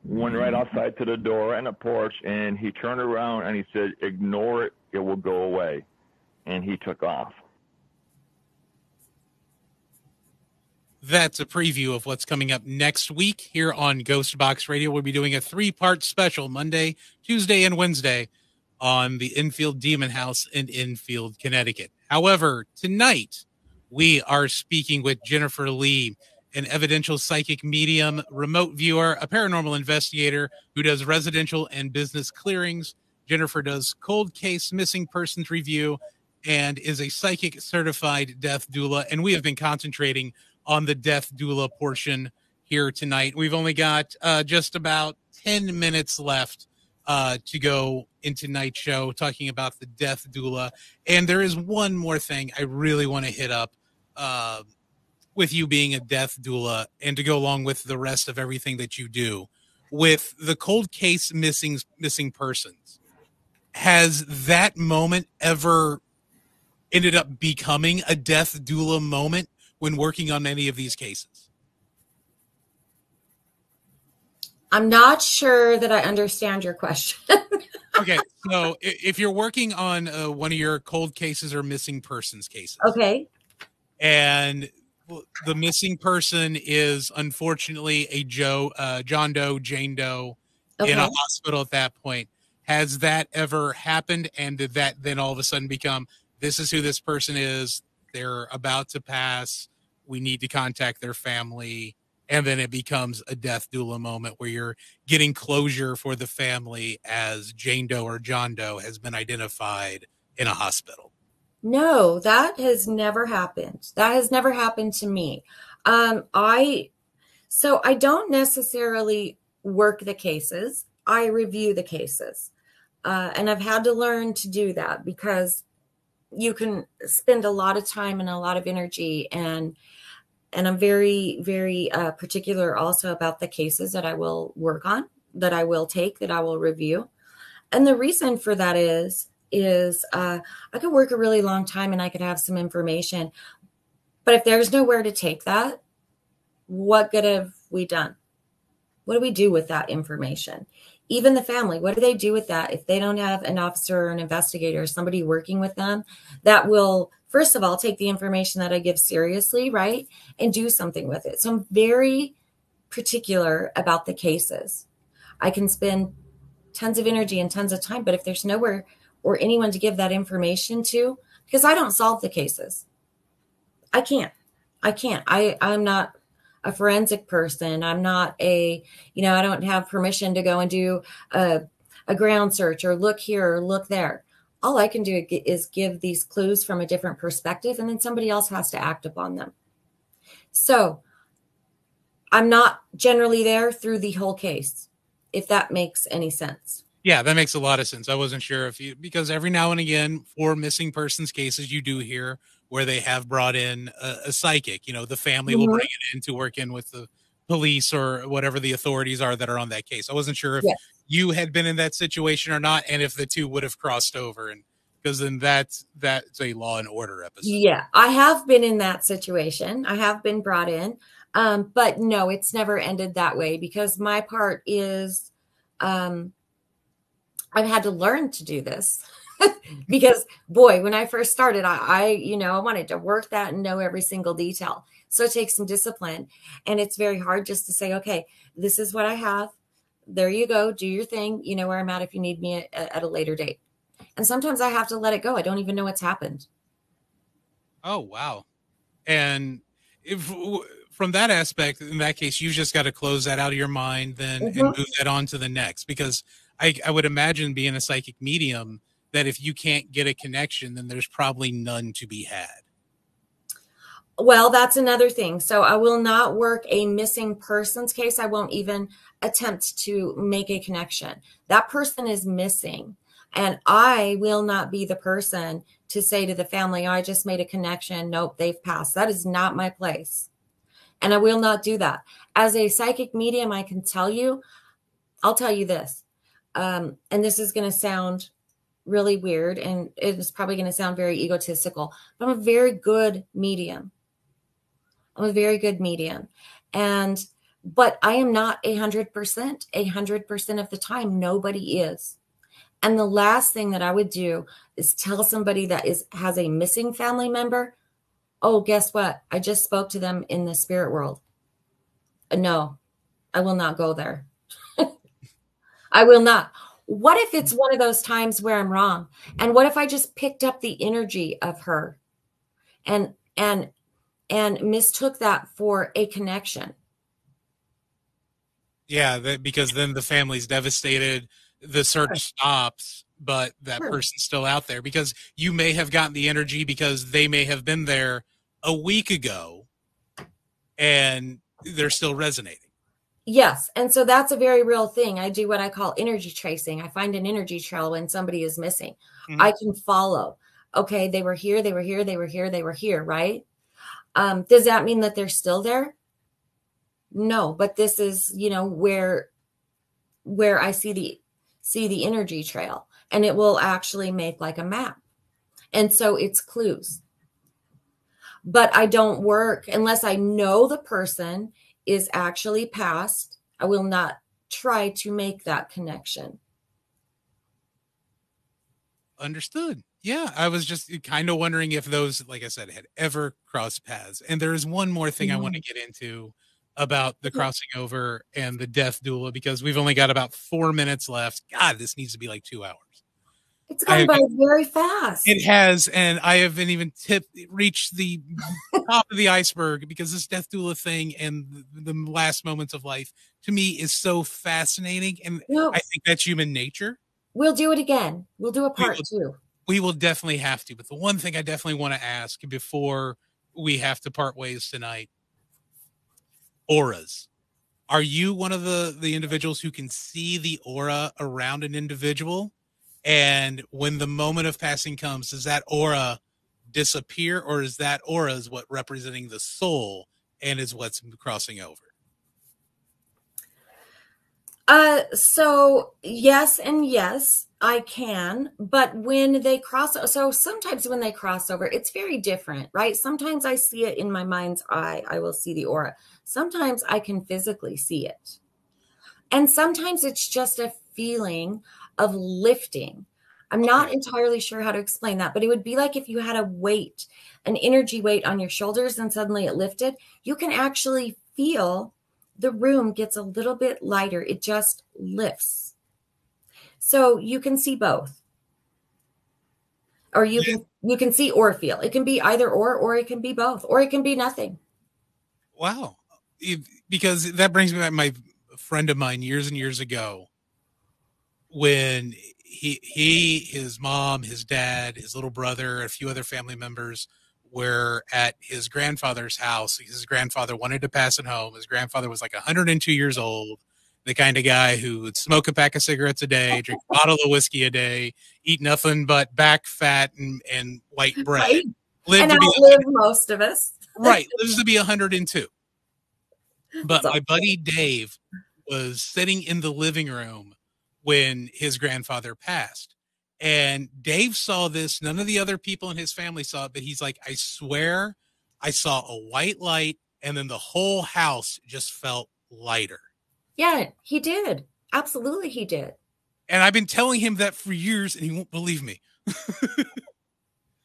went right outside to the door and the porch, and he turned around and he said, ignore it, it will go away. And he took off. That's a preview of what's coming up next week here on Ghostbox Radio. We'll be doing a 3-part special Monday, Tuesday, and Wednesday on the Enfield Demon House in Enfield, Connecticut. However, tonight we are speaking with Jennifer Lee, an evidential psychic medium, remote viewer, a paranormal investigator who does residential and business clearings. Jennifer does cold case missing persons review and is a psychic certified death doula. And we have been concentrating on the death doula portion here tonight. We've only got just about 10 minutes left to go into tonight's show talking about the death doula. And there is one more thing I really want to hit up with you being a death doula and to go along with the rest of everything that you do. With the cold case missing persons, has that moment ever ended up becoming a death doula moment when working on any of these cases? I'm not sure that I understand your question. Okay, so if you're working on one of your cold cases or missing persons cases, okay, and the missing person is unfortunately a John Doe, Jane Doe in a hospital at that point, has that ever happened? And did that then all of a sudden become, this is who this person is, they're about to pass, we need to contact their family, and then it becomes a death doula moment where you're getting closure for the family as Jane Doe or John Doe has been identified in a hospital? No, that has never happened. That has never happened to me. I don't necessarily work the cases. I review the cases. And I've had to learn to do that because you can spend a lot of time and a lot of energy, and I'm very, very particular also about the cases that I will work on, that I will take, that I will review. And the reason for that is I could work a really long time and I could have some information, but if there's nowhere to take that, what good have we done? What do we do with that information? Even the family, what do they do with that if they don't have an officer or an investigator, somebody working with them that will, first of all, take the information that I give seriously, right, and do something with it? So I'm very particular about the cases. I can spend tons of energy and tons of time, but if there's nowhere or anyone to give that information to, because I don't solve the cases. I can't. I'm not a forensic person. I'm not I don't have permission to go and do a ground search or look here or look there. All I can do is give these clues from a different perspective, and then somebody else has to act upon them. So I'm not generally there through the whole case, if that makes any sense. Yeah, that makes a lot of sense. I wasn't sure because every now and again for missing persons cases, you do hear where they have brought in a psychic. The family will bring it in to work in with the police or whatever the authorities are that are on that case. I wasn't sure if you had been in that situation or not, and if the two would have crossed over, and because then that's a Law and Order episode. Yeah, I have been in that situation. I have been brought in, but no, it's never ended that way because my part is I've had to learn to do this because, boy, when I first started, I wanted to work that and know every single detail. So it takes some discipline, and it's very hard just to say, okay, this is what I have. There you go. Do your thing. You know where I'm at if you need me at a later date. And sometimes I have to let it go. I don't even know what's happened. Oh, wow. And from that aspect, in that case, you just got to close that out of your mind then and move that on to the next, because I would imagine being a psychic medium that if you can't get a connection, then there's probably none to be had. Well, that's another thing. So I will not work a missing persons case. I won't even attempt to make a connection. That person is missing, and I will not be the person to say to the family, I just made a connection. Nope, they've passed. That is not my place. And I will not do that. As a psychic medium, I can tell you, I'll tell you this. And this is going to sound really weird, and it's probably going to sound very egotistical, but I'm a very good medium. But I am not 100%. 100% of the time, nobody is. And the last thing that I would do is tell somebody that has a missing family member, oh, guess what? I just spoke to them in the spirit world. No, I will not go there. I will not. What if it's one of those times where I'm wrong? And what if I just picked up the energy of her and mistook that for a connection? Yeah, because then the family's devastated. The search stops, but that person's still out there because you may have gotten the energy because they may have been there a week ago and they're still resonating. Yes. And so that's a very real thing. I do what I call energy tracing. I find an energy trail when somebody is missing. Mhm. I can follow. Okay, they were here, they were here, they were here, they were here, right? Does that mean that they're still there? No, but this is, where I see the energy trail, and it will actually make like a map. And so it's clues. But I don't work unless I know the person is actually passed. I will not try to make that connection. Understood. Yeah, I was just kind of wondering if those, like I said, had ever crossed paths. And there is one more thing I want to get into about the crossing over and the death doula, because we've only got about 4 minutes left. God, this needs to be like 2 hours. It's gone by very fast. It has, and I haven't even reached the top of the iceberg, because this death doula thing and the last moments of life to me is so fascinating, and I think that's human nature. We'll do it again. We'll do a part 2. We will definitely have to. But the one thing I definitely want to ask before we have to part ways tonight: auras. Are you one of the individuals who can see the aura around an individual? And when the moment of passing comes, does that aura disappear, or is that aura is what representing the soul and is what's crossing over? So yes and yes, I can. But when they so sometimes when they cross over, it's very different, right? Sometimes I see it in my mind's eye. I will see the aura. Sometimes I can physically see it. And sometimes it's just a feeling of lifting. I'm not entirely sure how to explain that, but it would be like if you had a weight, an energy weight on your shoulders, and suddenly it lifted. You can actually feel the room gets a little bit lighter. It just lifts. So you can see both. Or you can see or feel. It can be either or it can be both, or it can be nothing. Wow. Because that brings me back, my friend of mine years and years ago, when his mom, his dad, his little brother, a few other family members were at his grandfather's house. His grandfather wanted to pass it home. His grandfather was like 102 years old, the kind of guy who would smoke a pack of cigarettes a day, drink a bottle of whiskey a day, eat nothing but back fat and white bread. Right. And outlive most of us. Right. Lives to be 102. But my buddy Dave was sitting in the living room when his grandfather passed. And Dave saw this. None of the other people in his family saw it, but he's like, I swear I saw a white light, and then the whole house just felt lighter. Yeah, he did. Absolutely, he did. And I've been telling him that for years, and he won't believe me.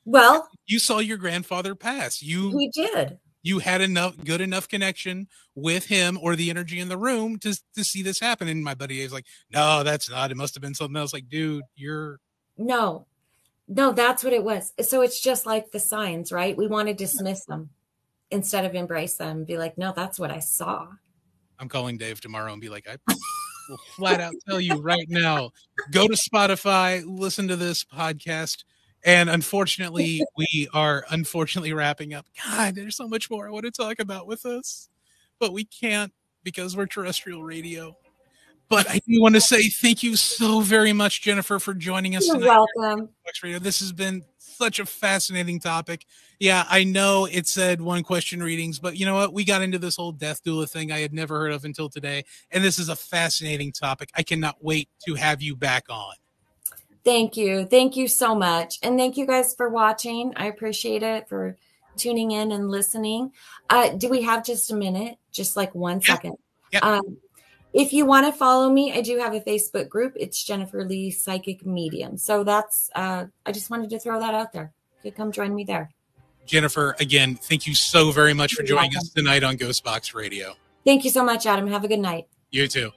Well, you saw your grandfather pass. He did. You had good enough connection with him or the energy in the room to see this happen. And my buddy is like, no, that's not. It must have been something else. Like, dude, No, that's what it was. So it's just like the signs, right? We want to dismiss them instead of embrace them and be like, no, that's what I saw. I'm calling Dave tomorrow and be like, I will flat out tell you right now, go to Spotify, listen to this podcast. And unfortunately, we are wrapping up. God, there's so much more I want to talk about with us, but we can't because we're terrestrial radio. But I do want to say thank you so very much, Jennifer, for joining us tonight. You're welcome. This has been such a fascinating topic. Yeah, I know it said one question readings, but you know what? We got into this whole death doula thing I had never heard of until today. And this is a fascinating topic. I cannot wait to have you back on. Thank you. Thank you so much. And thank you guys for watching. I appreciate it, for tuning in and listening. Do we have just a minute? Just like 1 second. Yeah. If you want to follow me, I do have a Facebook group. It's Jennifer Lee Psychic Medium. So that's, I just wanted to throw that out there. You could come join me there. Jennifer, again, thank you so very much for joining us tonight on Ghostbox Radio. Thank you so much, Adam. Have a good night. You too.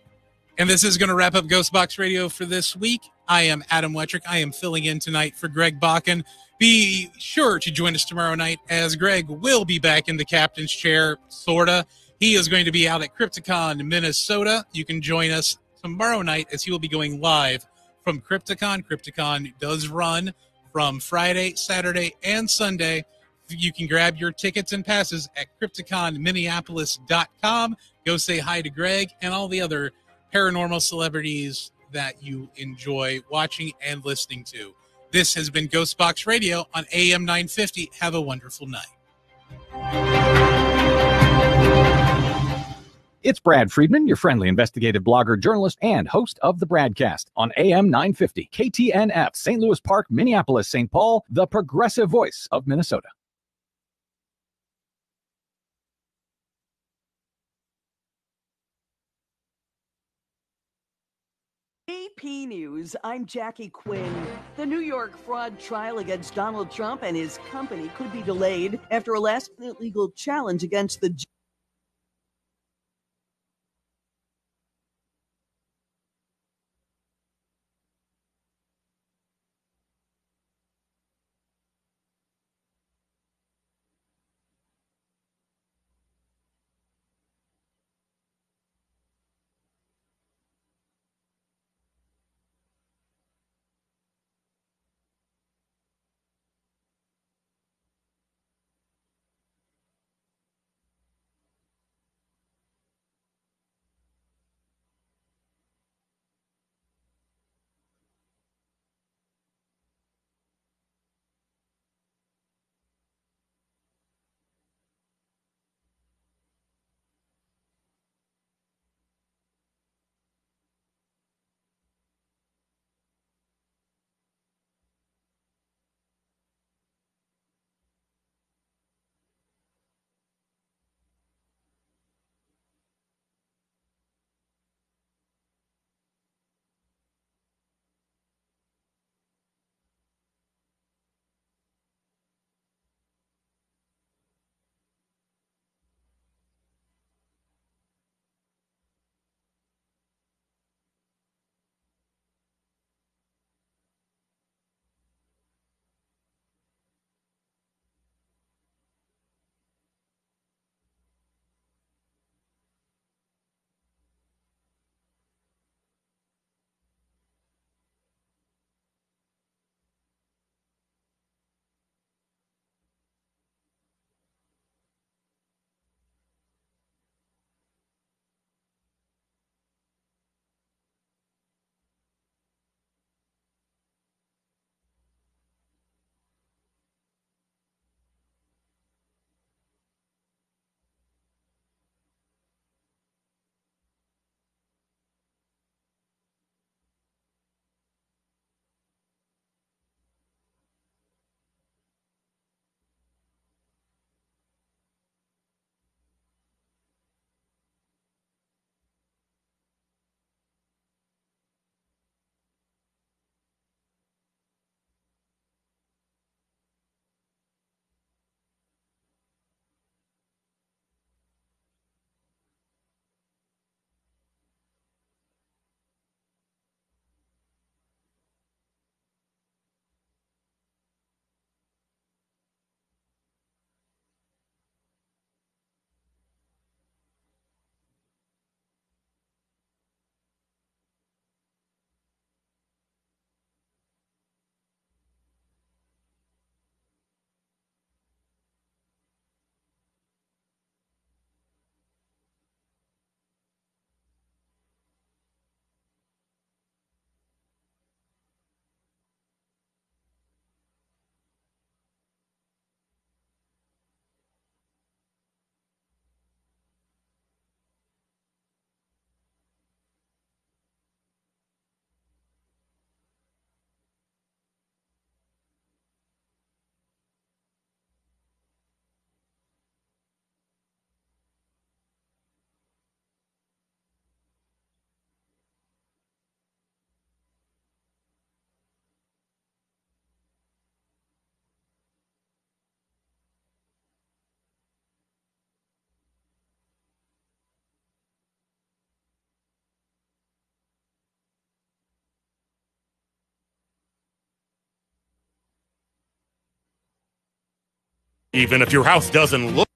And this is going to wrap up Ghostbox Radio for this week. I am Adam Wettrick. I am filling in tonight for Greg Bakken. Be sure to join us tomorrow night, as Greg will be back in the captain's chair, sorta. He is going to be out at Crypticon, Minnesota. You can join us tomorrow night as he will be going live from Crypticon. Crypticon does run from Friday, Saturday, and Sunday You can grab your tickets and passes at CrypticonMinneapolis.com. Go say hi to Greg and all the other paranormal celebrities that you enjoy watching and listening to. This has been Ghostbox Radio on AM 950. Have a wonderful night. It's Brad Friedman, your friendly investigative blogger, journalist, and host of the Bradcast on AM 950, KTNF, St. Louis Park, Minneapolis, St. Paul, the progressive voice of Minnesota. AP News, I'm Jackie Quinn. The New York fraud trial against Donald Trump and his company could be delayed after a last-minute legal challenge against the Even if your house doesn't look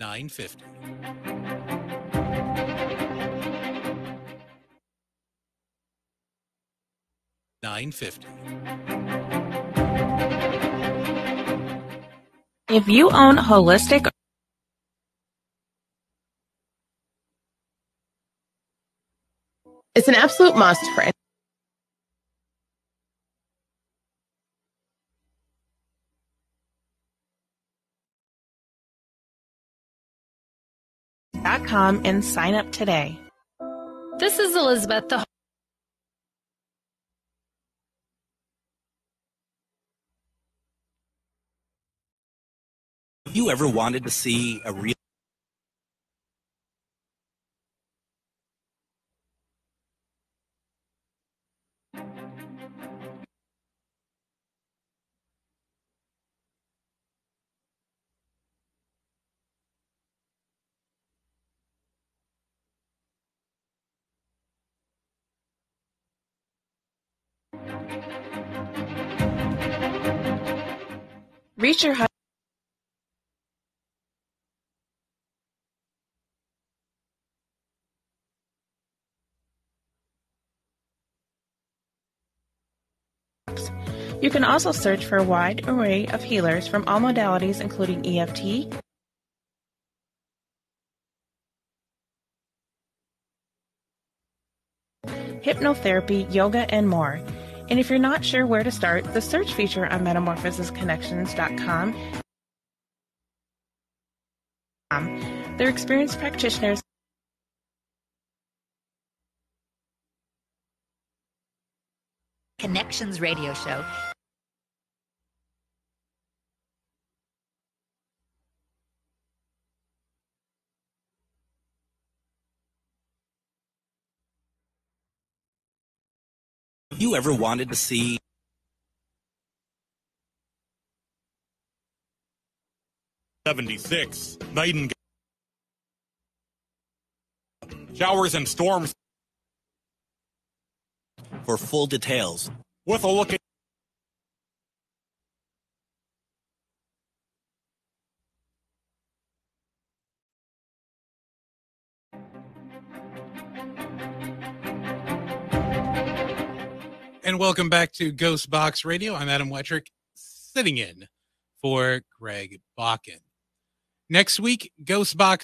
950. If you own holistic It's an absolute must for .com and sign up today. This is Elizabeth, the Have you ever wanted to see a real Reach your high. You can also search for a wide array of healers from all modalities, including EFT, hypnotherapy, yoga, and more. And if you're not sure where to start, the search feature on metamorphosisconnections.com. Their experienced practitioners Connections radio show. Have you ever wanted to see 76 Nightingale showers and storms? For full details, With a look at And welcome back to Ghostbox Radio. I'm Adam Wettrick, sitting in for Greg Bakken. Next week, Ghostbox.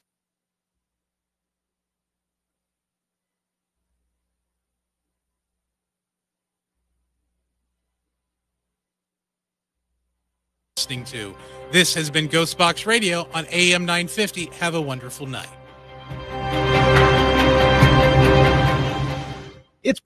Listening to. This has been Ghostbox Radio on AM 950. Have a wonderful night. It's